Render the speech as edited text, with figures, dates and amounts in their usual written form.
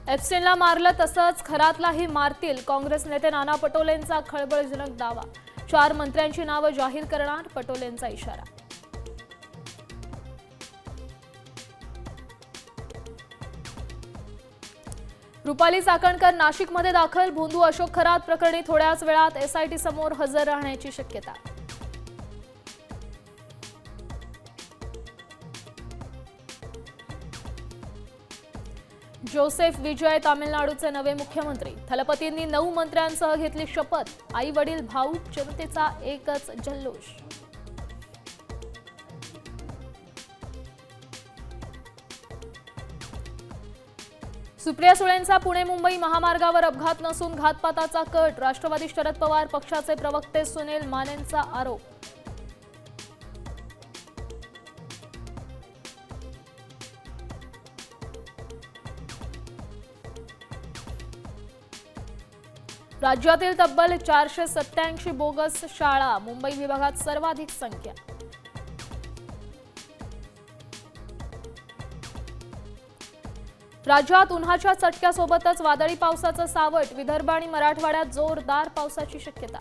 एप्स्टेनला मारलं तसंच खरातलाही मारतील, काँग्रेस नेते नाना पटोलेंचा खळबळजनक दावा. 4 मंत्र्यांची नावं जाहीर करणार, पटोलेंचा इशारा. रुपाली चाकणकर नाशिकमध्ये दाखल. भोंदू अशोक खरात प्रकरणी थोड्याच वेळात एसआयटी समोर हजर राहण्याची शक्यता. जोसेफ विजय तामिळनाडूचे नवे मुख्यमंत्री. थलपतींनी 9 मंत्र्यांसह घेतली शपथ. आई वडील भाऊ जनतेचा एकच जल्लोष. सुप्रिया सुळेंचा पुणे मुंबई महामार्गावर अपघात नसून घातपाताचा कट. राष्ट्रवादी शरद पवार पक्षाचे प्रवक्ते सुनील मानेंचा आरोप. राज्यातील तब्बल 487 बोगस शाळा. मुंबई विभागात सर्वाधिक संख्या. राज्यात उन्हाच्या चटक्यासोबतच वादळी पावसाचं सावट. विदर्भ आणि मराठवाड्यात जोरदार पावसाची शक्यता.